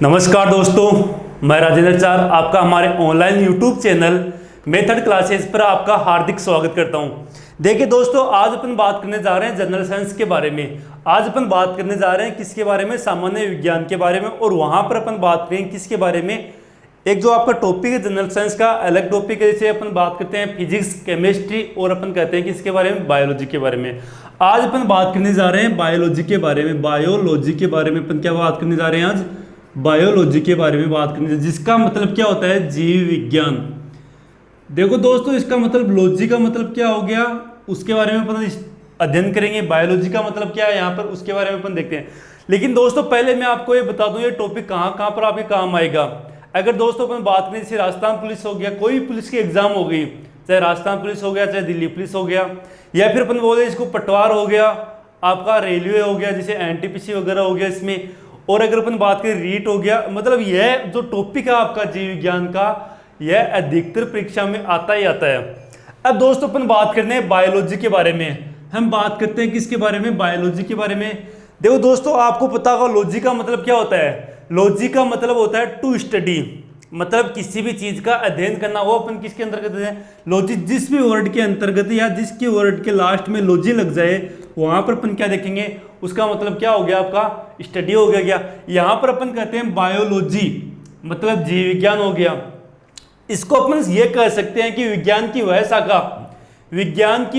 नमस्कार दोस्तों, मैं राजेंद्र चार आपका हमारे online YouTube channel method classes पर आपका हार्दिक स्वागत करता हूं। देखिए दोस्तों, आज अपन बात करने जा रहे हैं जनरल साइंस के बारे में। आज अपन बात करने जा रहे हैं किसके बारे में? सामान्य विज्ञान के बारे में। और वहां पर अपन बात करेंगे किसके बारे में? एक जो आपका टॉपिक है जनरल साइंस का अलग टॉपिक है, जैसे अपन बात करते हैं फिजिक्स, केमिस्ट्री, और अपन कहते हैं किसके बारे में? बायोलॉजी के बारे में। आज अपन बात करने जा रहे हैं बायोलॉजी के बारे में। बायोलॉजी के बारे में अपन क्या बात करने जा रहे हैं? आज बायोलॉजी के बारे में बात करने, जिसका मतलब क्या होता है? जीव विज्ञान। देखो दोस्तों, इसका मतलब लॉजी का मतलब क्या हो गया, उसके बारे में अपन अध्ययन करेंगे। बायोलॉजी का मतलब क्या है यहाँ पर, उसके बारे में अपन देखते हैं। लेकिन दोस्तों पहले मैं आपको ये बता दूं, ये टॉपिक कहाँ कहाँ पर आपके काम आएगा। अगर दोस्तों अपन बात करें, जैसे राजस्थान पुलिस हो गया, कोई भी पुलिस की एग्जाम हो गई, चाहे राजस्थान पुलिस हो गया, चाहे दिल्ली पुलिस हो गया, या फिर अपन बोले इसको पटवार हो गया, आपका रेलवे हो गया, जैसे एनटीपीसी वगैरह हो गया इसमें। और अगर अपन बात करें रीट हो गया, मतलब यह जो टॉपिक है आपका जीव विज्ञान का, यह अधिकतर परीक्षा में आता ही आता है। अब दोस्तों अपन बात करते हैं बायोलॉजी के बारे में। हम बात करते हैं किसके बारे में? बायोलॉजी के बारे में। देखो दोस्तों, आपको पता होगा लॉजी का मतलब क्या होता है? लॉजी का मतलब होता है टू स्टडी, मतलब किसी भी चीज का अध्ययन करना। वो अपन किसके अंतर्गत है? लॉजी। जिस भी वर्ड के अंतर्गत या जिसके वर्ड के लास्ट में लॉजी लग जाए, वहां पर अपन क्या देखेंगे? उसका मतलब क्या हो गया? आपका स्टडी हो गया। यहां पर अपन कहते हैं बायोलॉजी, मतलब जीव विज्ञान हो गया। इसको अपन ये कह सकते हैं कि विज्ञान की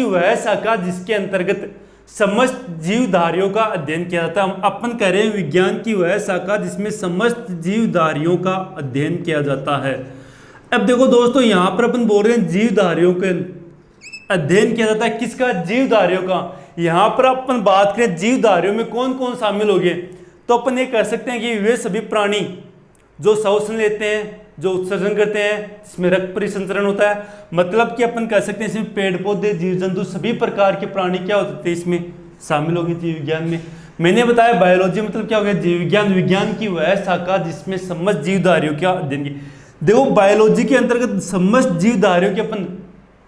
वह शाखा जिसके अंतर्गत समस्त जीवधारियों का अध्ययन किया जाता है। हम अपन कह रहे हैं विज्ञान की वह शाखा जिसमें समस्त जीवधारियों का अध्ययन किया जाता है। अब देखो दोस्तों, यहां पर अपन बोल रहे हैं जीवधारियों के अध्ययन किया जाता है। किसका? जीवधारियों का। यहां पर अपन बात करें जीवधारियों में कौन कौन शामिल हो गए, तो अपन ये कह सकते हैं कि वे सभी प्राणी जो श्वसन लेते हैं, जो उत्सर्जन करते हैं, इसमें रक्त परिसंचरण होता है। मतलब कि अपन कह सकते हैं इसमें पेड़ पौधे, जीव जंतु, सभी प्रकार के प्राणी क्या होते थे इसमें शामिल हो गए जीव विज्ञान में। मैंने बताया बायोलॉजी मतलब क्या हो गया? जीव विज्ञान। विज्ञान की वह शाखा जिसमें समस्त जीवधारियों का अध्ययन किया। देखो बायोलॉजी के अंतर्गत समस्त जीवधारियों के अपन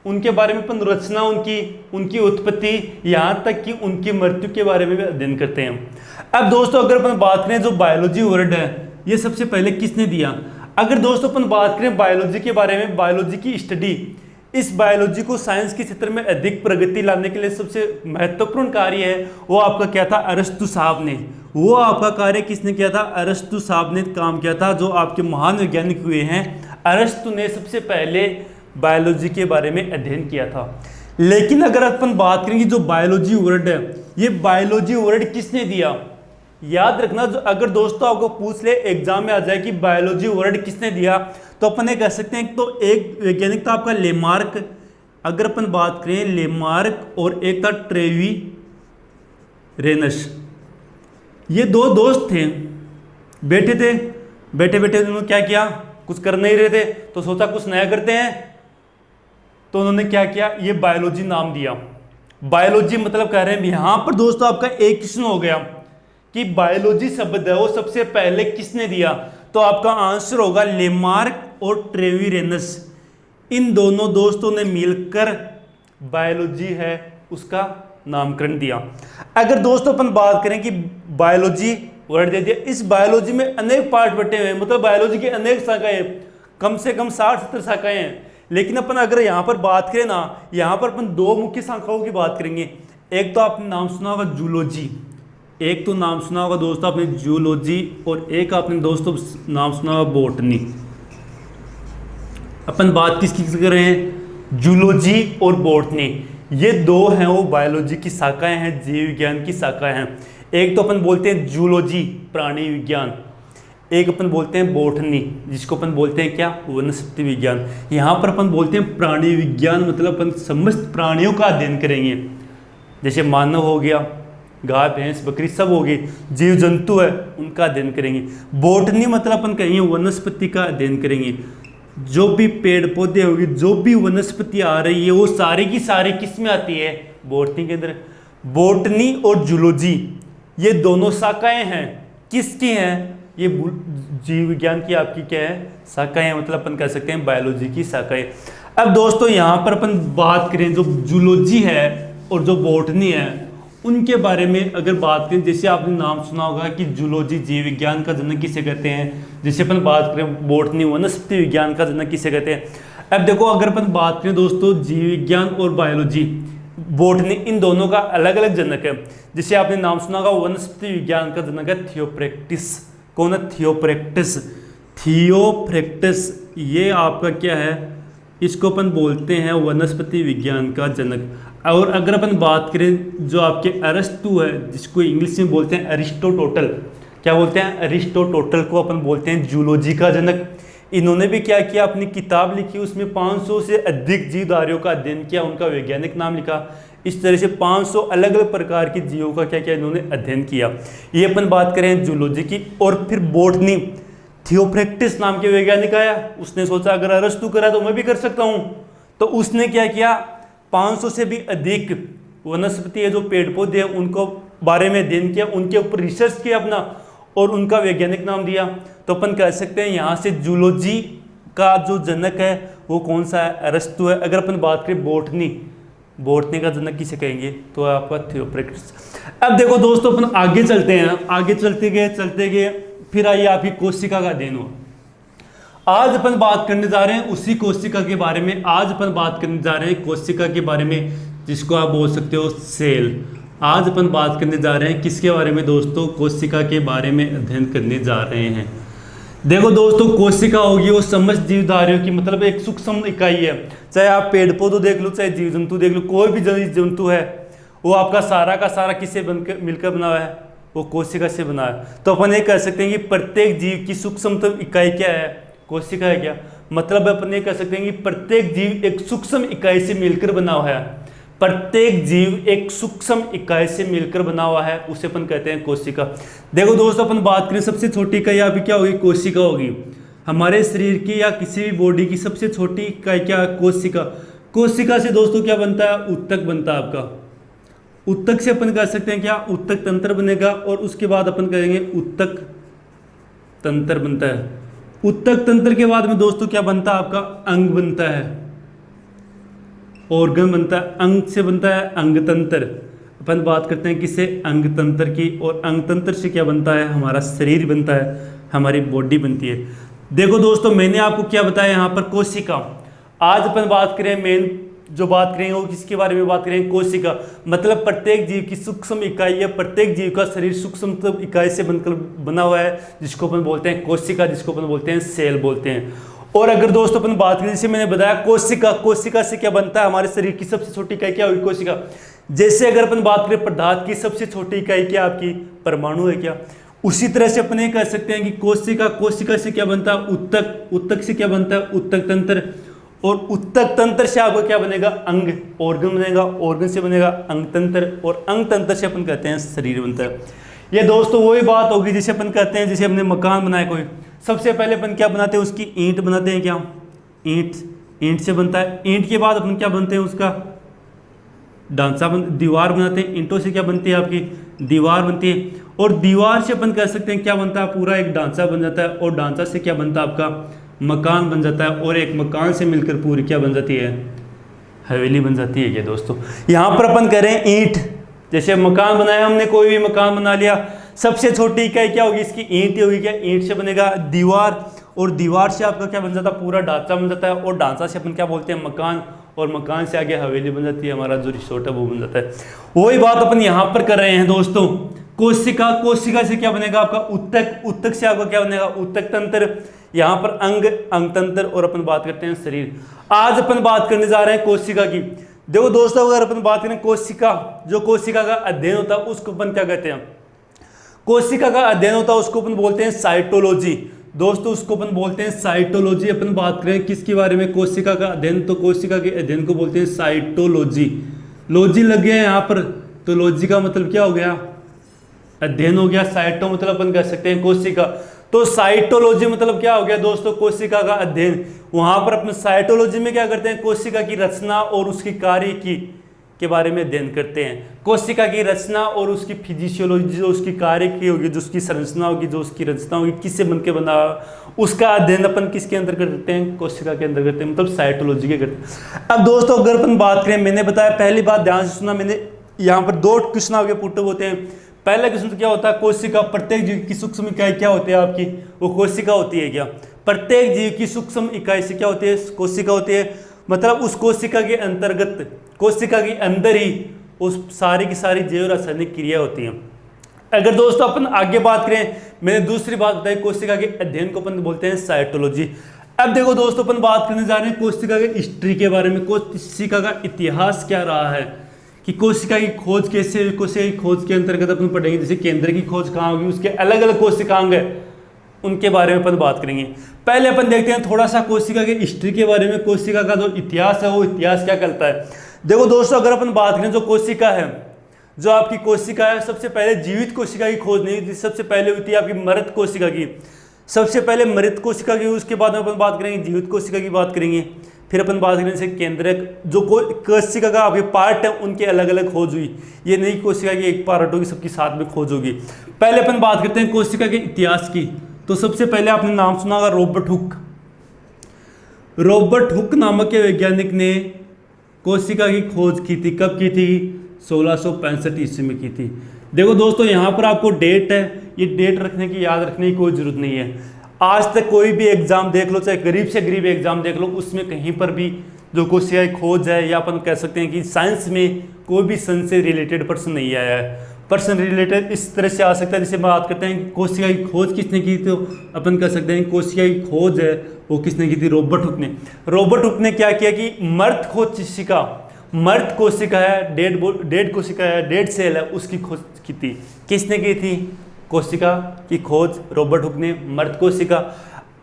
उनके बारे में अपन रचना, उनकी उत्पत्ति, यहाँ तक कि उनकी मृत्यु के बारे में भी अध्ययन करते हैं। अब दोस्तों अगर अपन बात करें, जो बायोलॉजी वर्ड है ये सबसे पहले किसने दिया? अगर दोस्तों अपन बात करें बायोलॉजी के बारे में, बायोलॉजी की स्टडी, इस बायोलॉजी को साइंस के क्षेत्र में अधिक प्रगति लाने के लिए सबसे महत्वपूर्ण कार्य है वो आपका क्या था? अरस्तु साहब ने। वो आपका कार्य किसने किया था? अरस्तु साहब ने काम किया था, जो आपके महान वैज्ञानिक हुए हैं। अरस्तु ने सबसे पहले बायोलॉजी के बारे में अध्ययन किया था। लेकिन अगर अपन बात करेंगे जो बायोलॉजी वर्ड है, ये बायोलॉजी वर्ड किसने दिया? याद रखना, जो अगर दोस्तों आपको पूछ ले एग्जाम में आ जाए कि बायोलॉजी वर्ड किसने दिया, तो अपन ये कह सकते हैं तो एक वैज्ञानिक था आपका लेमार्क। अगर अपन बात करें लेमार्क, और एक था ट्रेवी रेनस। ये दो दोस्त थे, बैठे उन्होंने क्या किया? कुछ कर नहीं रहे थे तो सोचा कुछ नया करते हैं, तो उन्होंने क्या किया? ये बायोलॉजी नाम दिया। बायोलॉजी मतलब कह रहे हैं यहां पर दोस्तों आपका एक क्वेश्चन हो गया कि बायोलॉजी शब्द है वो सबसे पहले किसने दिया? तो आपका आंसर होगा लेमार्क और ट्रेविरेनस। इन दोनों दोस्तों ने मिलकर बायोलॉजी है उसका नामकरण दिया। अगर दोस्तों अपन बात करें कि बायोलॉजी वर्ड दे दिया, इस बायोलॉजी में अनेक पार्ट बटे हुए हैं, मतलब बायोलॉजी की अनेक शाखाएं, कम से कम 60-70 शाखाएं हैं। लेकिन अपन अगर यहाँ पर बात करें ना, यहाँ पर अपन दो मुख्य शाखाओं की बात करेंगे। एक तो आपने नाम सुना होगा जूलॉजी, एक तो नाम सुना होगा दोस्तों आपने जूलॉजी, और एक आपने दोस्तों नाम सुना होगा बॉटनी। अपन बात किसकी कर रहे हैं? जूलॉजी और बॉटनी, ये दो हैं वो बायोलॉजी की शाखाएं हैं, जीव विज्ञान की शाखाएं हैं। एक तो अपन बोलते हैं जूलॉजी, प्राणी विज्ञान, एक अपन बोलते हैं बॉटनी, जिसको अपन बोलते हैं क्या? वनस्पति विज्ञान। यहाँ पर अपन बोलते हैं प्राणी विज्ञान, मतलब अपन समस्त प्राणियों का अध्ययन करेंगे, जैसे मानव हो गया, गाय भैंस बकरी सब हो गई, जीव जंतु है उनका अध्ययन करेंगे। बॉटनी मतलब अपन कहेंगे वनस्पति का अध्ययन करेंगे। जो भी पेड़ पौधे होगी, जो भी वनस्पति आ रही है, वो सारी की सारी किस में आती है? बॉटनी के अंदर। बॉटनी और जूलॉजी ये दोनों शाखाएं हैं, किसकी हैं? ये जीव विज्ञान की आपकी क्या है? शाखाएं, मतलब अपन कह सकते हैं बायोलॉजी की शाखाएं। अब दोस्तों यहाँ पर अपन बात करें, जो जूलॉजी है और जो बॉटनी है, उनके बारे में अगर बात करें, जैसे आपने नाम सुना होगा कि जूलॉजी जीव विज्ञान का जनक किसे कहते हैं, जैसे अपन बात करें बॉटनी वनस्पति विज्ञान का जनक किसे कहते हैं। अब देखो अगर अपन बात करें दोस्तों जीव विज्ञान और बायोलॉजी बॉटनी, इन दोनों का अलग अलग जनक है। जैसे आपने नाम सुना होगा वनस्पति विज्ञान का जनक है थियोफ्रैक्टिस। कौन है? थियोफ्रैक्टिस। थियोफ्रैक्टिस ये आपका क्या है, इसको अपन बोलते हैं वनस्पति विज्ञान का जनक। और अगर अपन बात करें जो आपके अरस्तु है, जिसको इंग्लिश में बोलते हैं अरिस्टोटल, क्या बोलते हैं? अरिस्टोटल को अपन बोलते हैं जूलॉजी का जनक। इन्होंने भी क्या किया, अपनी किताब लिखी, उसमें 500 से अधिक जीवधारियों का अध्ययन किया, उनका वैज्ञानिक नाम लिखा। इस तरह से 500 अलग अलग प्रकार की जीवों का क्या किया इन्होंने अध्ययन किया। ये अपन बात करें जूलॉजी की। और फिर बॉटनी, थियोफ्रैक्टिस नाम के वैज्ञानिक आया, उसने सोचा अगर अरस्तु करा तो मैं भी कर सकता हूँ। तो उसने क्या किया, 500 से भी अधिक वनस्पति है जो पेड़ पौधे हैं उनको बारे में अध्ययन किया, उनके ऊपर रिसर्च किया अपना, और उनका वैज्ञानिक नाम दिया। तो अपन कह सकते हैं यहाँ से जूलॉजी का जो जनक है वो कौन सा है? अरस्तु है। अगर अपन बात करें बॉटनी, बॉटनी का जनक किसे कहेंगे? तो आपका थियोफ्रैक्टिस। अब देखो दोस्तों अपन आगे चलते हैं, आगे चलते गए फिर आइए आपकी कोशिका का अध्ययन हुआ। आज अपन बात करने जा रहे हैं उसी कोशिका के बारे में। आज अपन बात करने जा रहे हैं कोशिका के बारे में, जिसको आप बोल सकते हो सेल। आज अपन बात करने जा रहे हैं किसके बारे में दोस्तों? कोशिका के बारे में अध्ययन करने जा रहे हैं। देखो दोस्तों कोशिका होगी वो समस्त जीवधारियों की मतलब एक सूक्ष्म इकाई है। चाहे आप पेड़ पौधे देख लो, चाहे जीव जंतु देख लो, कोई भी जंतु है वो आपका सारा का सारा किससे बनकर मिलकर बना हुआ है? वो कोशिका से बना है। तो अपन ये कह सकते हैं कि प्रत्येक जीव की सूक्ष्म इकाई क्या है? कोशिका है। क्या मतलब अपन ये कह सकते हैं कि प्रत्येक जीव एक सूक्ष्म इकाई से मिलकर बना हुआ है। प्रत्येक जीव एक सूक्ष्म इकाई से मिलकर बना हुआ है, उसे अपन कहते हैं कोशिका। देखो दोस्तों अपन बात करें सबसे छोटी इकाई आपकी क्या होगी? कोशिका होगी। हमारे शरीर की या किसी भी बॉडी की सबसे छोटी इकाई क्या है? कोशिका। कोशिका से दोस्तों क्या बनता है? ऊतक बनता है आपका। ऊतक से अपन कह सकते हैं क्या? ऊतक तंत्र बनेगा, और उसके बाद अपन कहेंगे ऊतक तंत्र बनता है। ऊतक तंत्र के बाद में दोस्तों क्या बनता है? आपका अंग बनता है, ऑर्गन बनता है। अंग से बनता है अंग तंत्र। अपन बात करते हैं किससे? अंग तंत्र की। और अंग तंत्र से क्या बनता है? हमारा शरीर बनता है, हमारी बॉडी बनती है। देखो दोस्तों मैंने आपको क्या बताया यहाँ पर? कोशिका। आज अपन बात करें मेन जो बात करेंगे वो किसके बारे में बात करेंगे? कोशिका। मतलब प्रत्येक जीव की सूक्ष्म इकाई है, प्रत्येक जीव का शरीर सूक्ष्म इकाई से बनकर बना हुआ है, जिसको अपन बोलते हैं कोशिका, जिसको अपन बोलते हैं सेल बोलते हैं। और अगर दोस्तों अपन बात करें, जैसे मैंने बताया कोशिका, कोशिका से क्या बनता है? हमारे शरीर की सबसे छोटी इकाई क्या होगी? कोशिका। जैसे अगर अपन बात करें पदार्थ की सबसे छोटी इकाई क्या आपकी? परमाणु है। क्या उसी तरह से अपन ये कह सकते हैं कि कोशिका, कोशिका से क्या बनता है? ऊतक। ऊतक से क्या बनता है? ऊतक तंत्र। और ऊतक तंत्र से आपको क्या बनेगा? अंग, ऑर्गन बनेगा। ऑर्गन से बनेगा अंग तंत्र, और अंग तंत्र से अपन कहते हैं शरीर बनता है। ये दोस्तों वही बात होगी जैसे अपन कहते हैं, जैसे हमने मकान बनाया कोई, सबसे पहले अपन क्या बनाते हैं? उसकी ईंट बनाते हैं। क्या ईंट? ईंट से बनता है। ईंट के बाद अपन क्या बनते हैं? उसका ढांचा दीवार बनाते हैं। ईंटों से क्या बनती है? आपकी दीवार बनती है। और दीवार से अपन कह सकते हैं क्या बनता है? पूरा एक ढांचा बन जाता है। और ढांचा से क्या बनता है? आपका मकान बन जाता है। और एक मकान से मिलकर पूरी क्या बन जाती है? हवेली बन जाती है। क्या दोस्तों यहाँ पर अपन करें ईंट, जैसे मकान बनाया हमने, कोई भी मकान बना लिया, सबसे छोटी इकाई क्या होगी? इसकी ईंट होगी। क्या ईंट से बनेगा दीवार, और दीवार से आपका क्या बन जाता है? पूरा ढांचा बन जाता है। और ढांचा से अपन क्या बोलते हैं? मकान। और मकान से आगे हवेली बन जाती है, हमारा जो रिसोर्ट है वो बन जाता है। वही बात अपन यहाँ पर कर रहे हैं दोस्तों। कोशिका, कोशिका से क्या बनेगा? आपका ऊतक। ऊतक से आपका क्या बनेगा? ऊतक तंत्र। यहाँ पर अंग, अंग तंत्र। और अपन बात करते हैं शरीर। आज अपन बात करने जा रहे हैं कोशिका की। देखो दोस्तों अगर अपन बात करें कोशिका, जो कोशिका का अध्ययन होता है उसको अपन क्या कहते हैं? कोशिका का अध्ययन होता है उसको अपन बोलते हैं साइटोलॉजी। दोस्तों उसको अपन बोलते हैं साइटोलॉजी। अपन बात करें किसके बारे में? कोशिका का अध्ययन। तो कोशिका के अध्ययन को बोलते हैं साइटोलॉजी। लॉजी लग गया है यहाँ पर, तो लॉजी का मतलब क्या हो गया? अध्ययन हो गया। साइटो मतलब अपन कह सकते हैं कोशिका, तो साइटोलॉजी मतलब क्या हो गया दोस्तों? कोशिका का अध्ययन। वहां पर अपने साइटोलॉजी में क्या करते हैं? कोशिका की रचना और उसकी कार्य की के बारे में अध्ययन करते हैं। कोशिका की रचना और उसकी फिजिशियोलॉजी, जो उसकी कार्य की होगी, जो उसकी संरचना होगी, जो उसकी रचना होगी, किससे बनके बना, उसका अध्ययन अपन किसके अंदर करते हैं? कोशिका के अंदर करते हैं, मतलब साइटोलॉजी के करते हैं। अब दोस्तों अगर अपन बात करें, मैंने बताया पहली बात ध्यान से सुना मैंने, यहाँ पर दो क्वेश्चन आगे पुट होते हैं। पहला क्वेश्चन तो क्या होता है, कोशिका प्रत्येक जीव की सूक्ष्म इकाई क्या होती है आपकी, वो कोशिका होती है क्या। प्रत्येक जीव की सूक्ष्म इकाई से क्या होती है, कोशिका होती है। मतलब उस कोशिका के अंतर्गत, कोशिका के अंदर ही उस सारी की सारी जैव रासायनिक क्रिया होती है। अगर दोस्तों अपन आगे बात करें, मैंने दूसरी बात बताई, कोशिका के अध्ययन को अपन बोलते हैं साइटोलॉजी। अब देखो दोस्तों, अपन बात करने जा रहे हैं कोशिका के हिस्ट्री के बारे में, कोशिका का इतिहास क्या रहा है, कि कोशिका की खोज कैसे हुई। कोशिका की खोज के अंतर्गत अपन पढ़ेंगे, जैसे केंद्र की खोज कहाँ होगी, उसके अलग अलग कोशिकांग है, उनके बारे में अपन बात करेंगे। पहले अपन देखते हैं थोड़ा सा कोशिका के हिस्ट्री के बारे में, कोशिका का जो इतिहास है वो इतिहास क्या कहता है। देखो दोस्तों, अगर अपन बात करें, जो कोशिका है, जो आपकी कोशिका है, सबसे पहले जीवित कोशिका की खोज नहीं हुई थी, सबसे पहले हुई थी आपकी मृत कोशिका की। सबसे पहले मृत कोशिका की, उसके बाद में अपन बात करेंगे जीवित कोशिका की बात करेंगे। फिर अपन बात करेंगे जैसे केंद्रक, जो कोशिका का आपके पार्ट है उनके अलग अलग खोज हुई। ये नहीं कोशिका की एक पार्ट होगी, सबकी साथ में खोज होगी। पहले अपन बात करते हैं कोशिका के इतिहास की। तो सबसे पहले आपने नाम सुना होगा रॉबर्ट हुक। रॉबर्ट हुक नामक के वैज्ञानिक ने कोशिका की खोज की थी। कब की थी, 1665 ईस्वी में की थी। देखो दोस्तों, यहाँ पर आपको डेट है, ये डेट रखने की, याद रखने की कोई जरूरत नहीं है। आज तक कोई भी एग्जाम देख लो, चाहे गरीब से गरीब एग्जाम देख लो, उसमें कहीं पर भी जो कोशिका की खोज है, या अपन कह सकते हैं कि साइंस में कोई भी सन से रिलेटेड प्रश्न नहीं आया है। प्रश्न रिलेटेड इस तरह से आ सकता है, जैसे बात करते हैं कोशिका की खोज किसने की थी, तो अपन कह सकते हैं कोशिका की खोज है वो किसने की थी, रॉबर्ट हुक ने। रॉबर्ट हुक ने क्या किया कि मर्द कोशिका, मर्द कोशिका है, डेड कोशिका है, डेड सेल है, उसकी खोज की थी। किसने की थी कोशिका की खोज, रॉबर्ट हुक ने, मर्द कोशिका।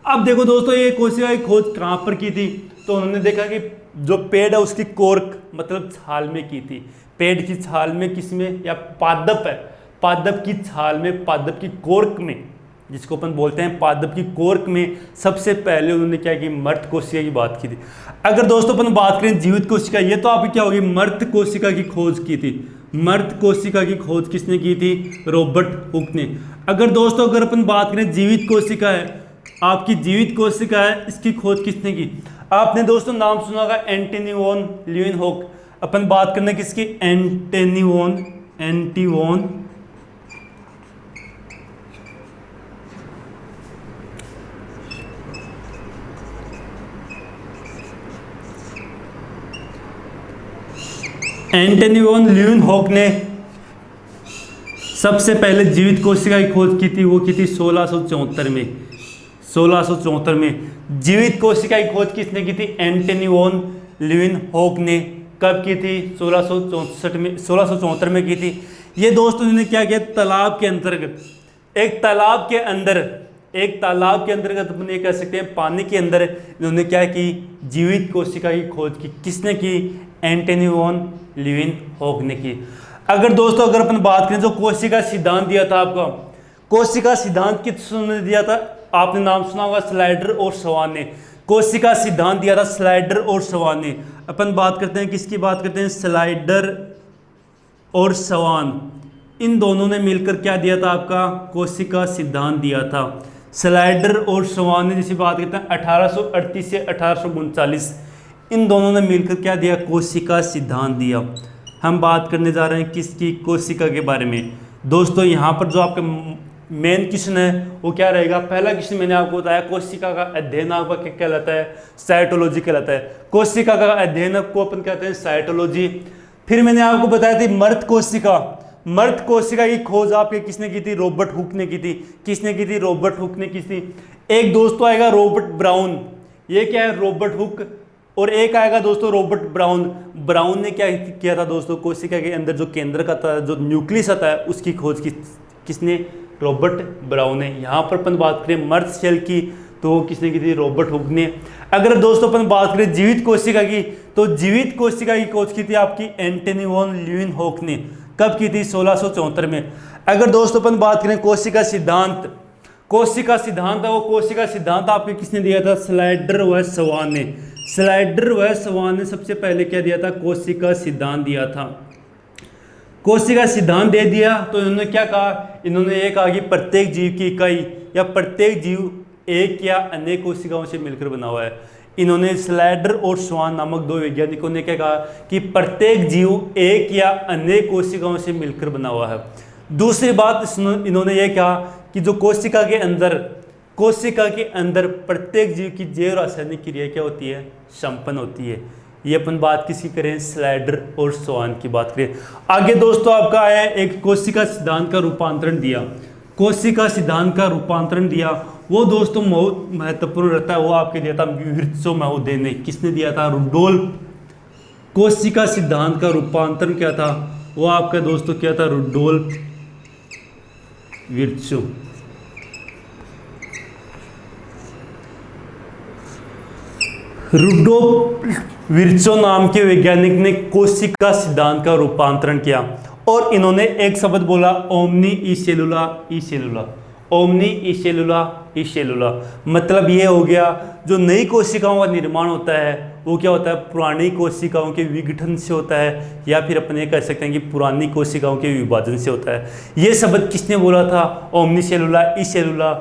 अब देखो दोस्तों, ये कोशिका की खोज कहाँ पर की थी, तो उन्होंने देखा कि जो पेड़ है उसकी कोर्क, मतलब छाल में की थी। पेड़ की छाल में, किसमें, या पादप है, पादप की छाल में, पादप की कोर्क में, जिसको अपन बोलते हैं पादप की कोर्क में, सबसे पहले उन्होंने क्या की, मर्द कोशिका की बात की थी। अगर दोस्तों अपन बात करें जीवित कोशिका, ये तो आपकी क्या होगी, मर्द कोशिका की खोज की थी। मर्द कोशिका की खोज किसने की थी, रॉबर्ट हुक ने। अगर दोस्तों अगर अपन बात करें जीवित कोशिका है, आपकी जीवित कोशिका है, इसकी खोज किसने की, आपने दोस्तों नाम सुना होगा एंटनी वॉन ल्यूवेनहॉक। अपन बात करने किसकी, एंटनी वॉन ल्यूवेनहॉक ने सबसे पहले जीवित कोशिका की खोज की थी, वो की थी 1674 में। 1674 में जीवित कोशिका की खोज किसने की थी, एंटनी वॉन ल्यूवेनहॉक ने। कब की थी, 1674 में की थी। ये दोस्तों ने क्या किया, तालाब के अंतर्गत, एक तालाब के अंतर्गत अपन ये कह सकते हैं पानी के अंदर, इन्होंने क्या की, जीवित कोशिका की खोज की। किसने की, एंटनी वॉन ल्यूवेनहॉक ने की। अगर दोस्तों अगर अपन बात करें, जो कोशिका सिद्धांत दिया था आपका, कोशिका सिद्धांत किसने दिया था, आपने नाम सुना होगा स्लाइडर और सवान ने। कोशिका सिद्धांत दिया था स्लाइडर और सवान ने। अपन बात करते हैं किसकी बात करते हैं, स्लाइडर और सवान, इन दोनों ने मिलकर क्या दिया था आपका, कोशिका सिद्धांत दिया था। स्लाइडर और सवान ने, जिसे बात करते हैं 1838 से 1839, इन दोनों ने मिलकर क्या दिया, कोशिका सिद्धांत दिया। हम बात करने जा रहे हैं किसकी, कोशिका के बारे में। दोस्तों यहाँ पर जो आपका मेन क्वेश्चन है वो क्या रहेगा, पहला क्वेश्चन मैंने आपको बताया, कोशिका का अध्ययन आपका क्या कहलाता है, साइटोलॉजी कहलाता है। कोशिका का अध्ययन को अपन कहते हैं साइटोलॉजी। फिर मैंने आपको बताया थी मर्द कोशिका, मर्द कोशिका की खोज आपके किसने की थी, रॉबर्ट हुक ने की थी। किसने की थी, रॉबर्ट हुक ने की थी। एक दोस्तों आएगा रॉबर्ट ब्राउन, ये क्या है, रॉबर्ट हुक, और एक आएगा दोस्तों रॉबर्ट ब्राउन। ब्राउन ने क्या किया था दोस्तों, कोशिका के अंदर जो केंद्रक आता है, जो न्यूक्लियस आता है, उसकी खोज किसने, रॉबर्ट ब्राउन ने। यहाँ पर अपन बात करें मर्द सेल की, तो किसने की थी, रॉबर्ट हुक ने। अगर दोस्तों अपन बात करें जीवित कोशिका की, तो जीवित कोशिका की खोज की थी आपकी एंटनी वॉन ल्यूवेनहॉक ने। कब की थी, 1674 में। अगर दोस्तों अपन बात करें कोशिका सिद्धांत, कोशिका सिद्धांत है, वो कोशिका सिद्धांत आपके किसने दिया था, स्लाइडर व सवान ने। स्लाइडर व सवान ने सबसे पहले क्या दिया था, कोशिका सिद्धांत दिया था। कोशिका सिद्धांत दे दिया तो इन्होंने क्या कहा, इन्होंने ये कहा कि प्रत्येक जीव की इकाई या प्रत्येक जीव एक या अनेक कोशिकाओं से मिलकर बना हुआ है। इन्होंने स्लाइडर और स्वान नामक दो वैज्ञानिकों ने क्या कहा कि प्रत्येक जीव एक या अनेक कोशिकाओं से मिलकर बना हुआ है। दूसरी बात इन्होंने ये कहा कि जो कोशिका के अंदर प्रत्येक जीव की जैव रासायनिक क्रिया क्या होती है, संपन्न होती है। ये अपन बात किसकी करें, स्लाइडर और स्वान की बात करें। आगे दोस्तों आपका आया एक कोशिका सिद्धांत का रूपांतरण दिया। कोशिका सिद्धांत का रूपांतरण दिया वो दोस्तों बहुत महत्वपूर्ण रहता है। वो आपके दिया था विर्त्सो महोदय ने। किसने दिया था, रुडोल्फ। कोशिका सिद्धांत का रूपांतरण क्या था, वो आपका दोस्तों क्या था, रुडोल्फ विर्त्सो। रुडोल्फ विर्त्सो नाम के वैज्ञानिक ने कोशिका सिद्धांत का रूपांतरण किया और इन्होंने एक शब्द बोला, ओमनी ई सेलुला ई सेलुला। ओमनी ई सेलुला ई सेलुला मतलब ये हो गया, जो नई कोशिकाओं का निर्माण होता है वो क्या होता है, पुरानी कोशिकाओं के विघटन से होता है, या फिर अपन ये कह सकते हैं कि पुरानी कोशिकाओं के विभाजन से होता है। ये शब्द किसने बोला था, ओमनी सेलुला ई सेलुला।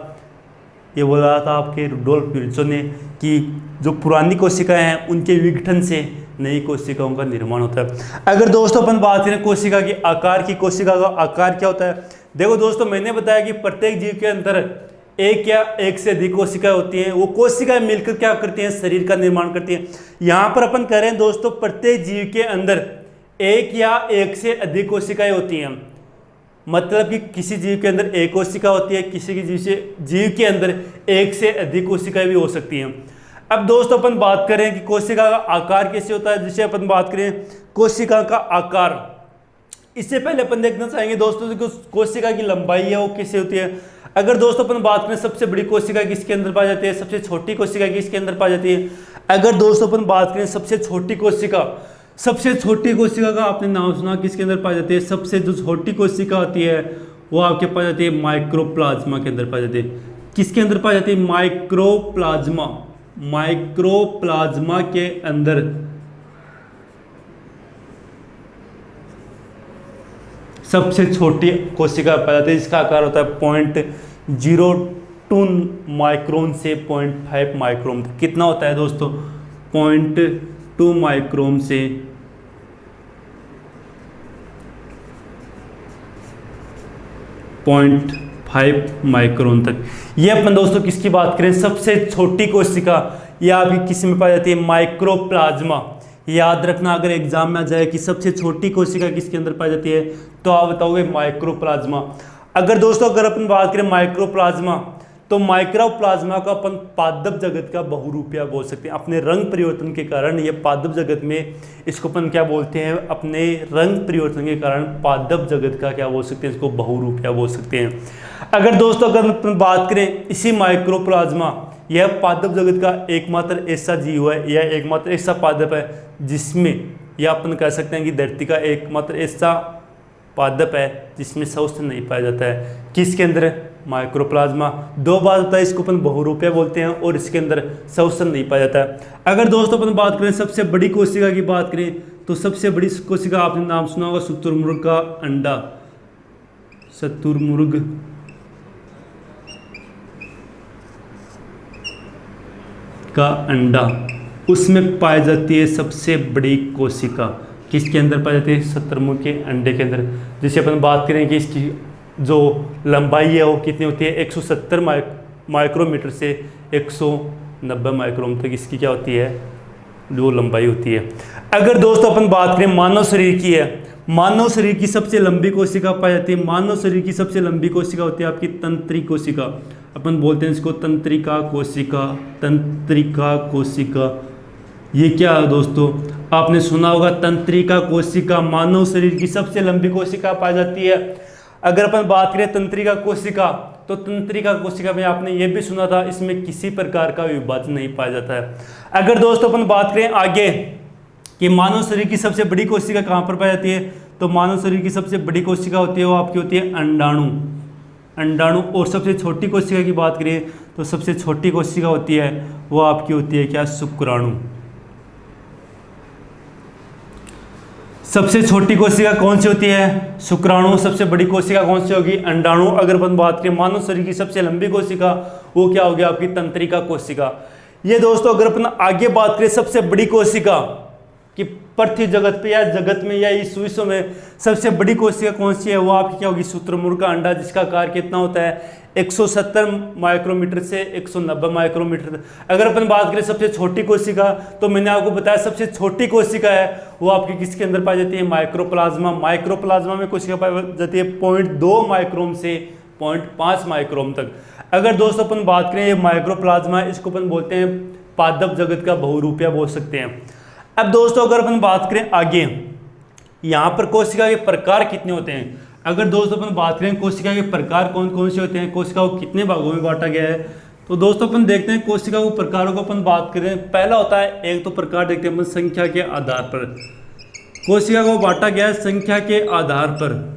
ये बोला था आपके रुडोल्फ विर्त्सो ने कि जो पुरानी कोशिकाएं हैं उनके विघटन से नई कोशिकाओं का निर्माण होता है। अगर दोस्तों अपन बात करें कोशिका के आकार की, कोशिका का आकार क्या होता है, देखो दोस्तों मैंने बताया कि प्रत्येक जीव के अंदर एक या एक से अधिक कोशिकाएं होती हैं। वो कोशिकाएं मिलकर क्या करती हैं, शरीर का निर्माण करती हैं। यहाँ पर अपन कह रहे हैं दोस्तों प्रत्येक जीव के अंदर एक या एक से अधिक कोशिकाएं होती हैं। मतलब कि किसी जीव के अंदर एक कोशिका होती है, किसी की जीव के अंदर एक से अधिक कोशिकाएं भी हो सकती हैं। अब दोस्तों अपन बात करें कि कोशिका का आकार कैसे होता है, जिसे अपन बात करें कोशिका का आकार। इससे पहले अपन देखना चाहेंगे दोस्तों कि कोशिका की लंबाई है वो कैसे होती है। अगर दोस्तों अपन बात करें सबसे बड़ी कोशिका किसके अंदर पाई जाती है, सबसे छोटी कोशिका किसके अंदर पाई जाती है। अगर दोस्तों अपन बात करें सबसे छोटी कोशिका का आपने नाम सुना, किसके अंदर पाई जाती है, सबसे जो छोटी कोशिका होती है वो आपके पाई जाती है माइक्रोप्लाज्मा के अंदर पाई जाती है। किसके अंदर पाई जाती है, माइक्रोप्लाज्मा। माइक्रोप्लाज्मा के अंदर सबसे छोटी कोशिका पाई जाती है, जिसका आकार होता है 0.02 माइक्रोन से 0.5 माइक्रोन तक। कितना होता है दोस्तों, 0.2 माइक्रोन से 0.5 माइक्रोन तक। ये अपन दोस्तों किसकी बात करें, सबसे छोटी कोशिका। ये आपकी किस में पाई जाती है, माइक्रोप्लाज्मा। याद रखना अगर एग्जाम में आ जाए कि सबसे छोटी कोशिका किसके अंदर पाई जाती है, तो आप बताओगे माइक्रोप्लाज्मा। अगर दोस्तों अगर अपन बात करें माइक्रोप्लाज्मा, तो माइक्रोप्लाज्मा का अपन पादप जगत का बहुरूपिया बोल सकते हैं। अपने रंग परिवर्तन के कारण ये पादप जगत में, इसको अपन क्या बोलते हैं, अपने रंग परिवर्तन के कारण पादप जगत का क्या बोल सकते हैं, इसको बहुरूपिया बोल सकते हैं। अगर दोस्तों अगर अपन बात करें इसी माइक्रोप्लाज्मा, यह पादप जगत का एकमात्र ऐसा जीव है, यह एकमात्र ऐसा पादप है जिसमें, या अपन कह सकते हैं कि धरती का एकमात्र ऐसा पादप है जिसमें शौच नहीं पाया जाता है। किसके अंदर, माइक्रोप्लाज्मा। दो बात होता है, इसको अपन बहुरूपिया बोलते हैं और इसके अंदर शौच नहीं पाया जाता है। अगर दोस्तों अपन बात करें सबसे बड़ी कोशिका की बात करें, तो सबसे बड़ी कोशिका आपने नाम सुना होगा शुतुरमुर्ग का अंडा। शुतुरमुर्ग का अंडा, उसमें पाई जाती है सबसे बड़ी कोशिका। किसके अंदर पाई जाती है, शुतुरमुर्ग के अंडे के अंदर। जैसे अपन बात करें कि इसकी जो लंबाई है वो कितनी होती है, 170 माइक्रोमीटर से 190 माइक्रोन तक इसकी क्या होती है, जो लंबाई होती है। अगर दोस्तों अपन बात करें मानव शरीर की है, मानव शरीर की सबसे लंबी कोशिका पाई जाती है। मानव शरीर की सबसे लंबी कोशिका होती है आपकी तंत्रिका कोशिका। अपन बोलते हैं इसको तंत्रिका कोशिका। तंत्रिका कोशिका ये क्या है दोस्तों, आपने सुना होगा तंत्रिका कोशिका मानव शरीर की सबसे लंबी कोशिका पाई जाती है। अगर अपन बात करें तंत्रिका कोशिका, तो तंत्रिका कोशिका में आपने ये भी सुना था इसमें किसी प्रकार का विभाजन नहीं पाया जाता है। अगर दोस्तों अपन बात करें आगे कि मानव शरीर की सबसे बड़ी कोशिका कहाँ पर पाई जाती है, तो मानव शरीर की सबसे बड़ी कोशिका होती है वो आपकी होती है अंडाणु। अंडाणु। और सबसे छोटी कोशिका की बात करें तो सबसे छोटी कोशिका होती है वो आपकी होती है क्या, शुक्राणु। सबसे छोटी कोशिका कौन सी होती है, शुक्राणु। सबसे बड़ी कोशिका कौन सी होगी, अंडाणु। अगर अपन बात करें मानव शरीर की सबसे लंबी कोशिका, वो क्या होगी आपकी तंत्रिका कोशिका। ये दोस्तों अगर अपन आगे बात करें सबसे बड़ी कोशिका कि पृथ्वी जगत पे या जगत में या इस विश्व में सबसे बड़ी कोशिका कौन सी है, वो आपकी क्या होगी, शुतुरमुर्ग का अंडा, जिसका आकार कितना होता है 170 माइक्रोमीटर से 190 माइक्रोमीटर। अगर अपन बात करें सबसे छोटी कोशिका, तो मैंने आपको बताया सबसे छोटी कोशिका है वो आपकी किसके अंदर पाई जाती है, माइक्रोप्लाज्मा। माइक्रोप्लाज्मा में कोशिका पाई जाती है 0.2 माइक्रोम से 0.5 माइक्रोम तक। अगर दोस्तों अपन बात करें ये माइक्रोप्लाज्मा, इसको अपन बोलते हैं पादप जगत का बहुरूपिया बोल सकते हैं। अब दोस्तों अगर अपन बात करें आगे, यहाँ पर कोशिका के प्रकार कितने होते हैं। अगर दोस्तों अपन बात करें कोशिका के प्रकार कौन कौन से होते हैं, कोशिका को कितने भागों में बांटा गया है, तो दोस्तों अपन देखते हैं कोशिका को प्रकारों को अपन बात करें। पहला होता है, एक तो प्रकार देखते हैं अपन संख्या के आधार पर। कोशिका को बांटा गया है संख्या के आधार पर।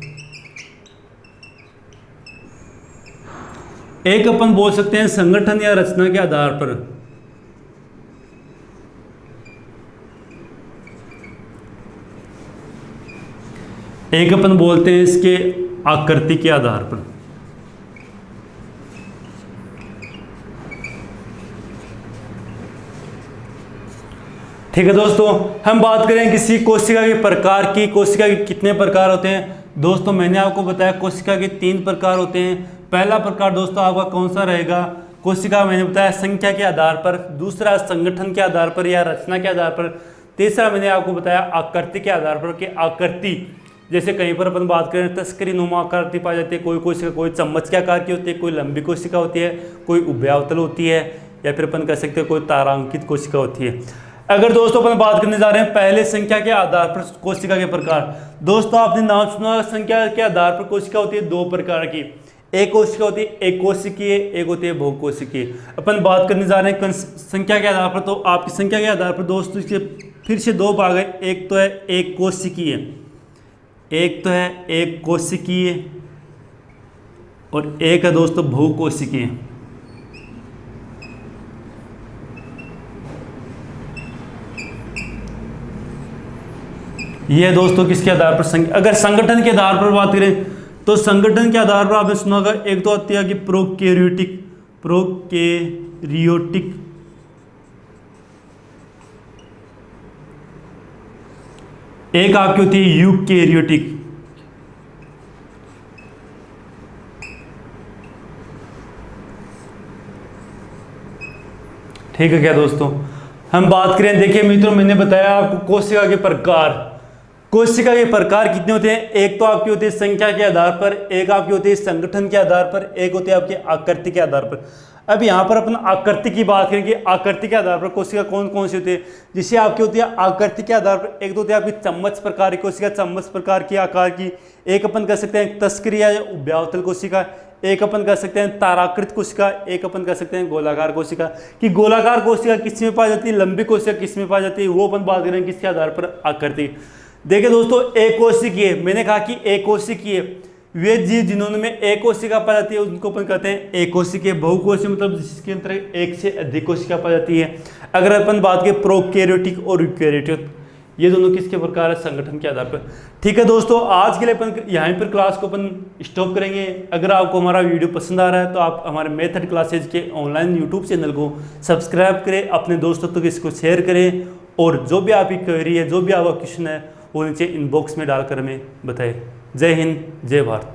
एक अपन बोल सकते हैं संगठन या रचना के आधार पर। एक अपन बोलते हैं इसके आकृति के आधार पर। ठीक है दोस्तों, हम बात करें किसी कोशिका के प्रकार की। कोशिका के कितने प्रकार होते हैं दोस्तों, मैंने आपको बताया कोशिका के 3 प्रकार होते हैं। पहला प्रकार दोस्तों आपका कौन सा रहेगा, कोशिका मैंने बताया संख्या के आधार पर। दूसरा संगठन के आधार पर या रचना के आधार पर। तीसरा मैंने आपको बताया आकृति के आधार पर कि आकृति, जैसे कहीं पर अपन बात करें तस्करी नुमा आकृति पाई जाती है। कोई कोशिका कोई चम्मच के आकार की होती है, कोई लंबी कोशिका होती है, कोई उभयावतल होती है, या फिर अपन कह सकते हैं कोई तारांकित कोशिका होती है। अगर दोस्तों अपन बात करने जा रहे हैं पहले संख्या के आधार पर कोशिका के प्रकार, दोस्तों आपने नाम सुना संख्या के आधार पर कोशिका होती है 2 प्रकार की। एक कोशिका होती है एक कोशिकीय, एक होती है बहुकोशिकीय। अपन बात करने जा रहे हैं संख्या के आधार पर, तो आपकी संख्या के आधार पर दोस्तों इसके फिर से 2 भाग है। एक तो है एक कोशिकीय, एक तो है एक कोशिकीय, और एक है दोस्तों बहुकोशिकीय। ये दोस्तों किसके आधार पर, अगर संगठन के आधार पर बात करें तो संगठन के आधार पर आपने सुना होगा एक तो आती है कि प्रोकैरियोटिक, एक आपकी होती है यूकैरियोटिक। ठीक है क्या दोस्तों, हम बात करें, देखिए मित्रों मैंने बताया आपको कोशिका के प्रकार। कोशिका के प्रकार कितने होते हैं, एक तो आपकी होती है संख्या के आधार पर, एक आपकी होती है संगठन के आधार पर, एक होती है आपकी आकृति के आधार पर। अब यहाँ पर अपन आकृति की बात करेंगे, आकृति के आधार पर कोशिका कौन कौन सी होती है, जिसे आपकी होती है आकृति के आधार पर। एक तो होती है आपकी चम्मच प्रकार की कोशिका, चम्मच प्रकार की आकार की। एक अपन कह सकते हैं तस्करी या उभयावतल कोशिका। एक अपन कह सकते हैं ताराकृत कोशिका। एक अपन कह सकते हैं गोलाकार कोशिका। कि गोलाकार कोशिका किस में पाई जाती है, लंबी कोशिका किस में पाई जाती है, वो अपन बात करेंगे किसके आधार पर, आकृति। देखिए दोस्तों एक कोशिकीय, मैंने कहा कि एक कोशिकीय वे जीव जिन्होंने में एक कोशिका पाई जाती है उनको अपन कहते हैं एक कोशिकीय। बहुकोशिकीय मतलब जिसके अंदर एक से अधिक कोशिका पाई जाती है। अगर अपन बात करें प्रोकैरियोटिक और यूकैरियोटिक, ये दोनों किसके प्रकार है, संगठन के आधार पर। ठीक है दोस्तों, आज के लिए अपन यहाँ पर क्लास को अपन स्टॉप करेंगे। अगर आपको हमारा वीडियो पसंद आ रहा है तो आप हमारे मेथड क्लासेज के ऑनलाइन यूट्यूब चैनल को सब्सक्राइब करें, अपने दोस्तों तक इसको शेयर करें, और जो भी आपकी क्वेरी है, जो भी आपका क्वेश्चन है, वो नीचे इनबॉक्स में डालकर हमें बताएं। जय हिंद, जय भारत।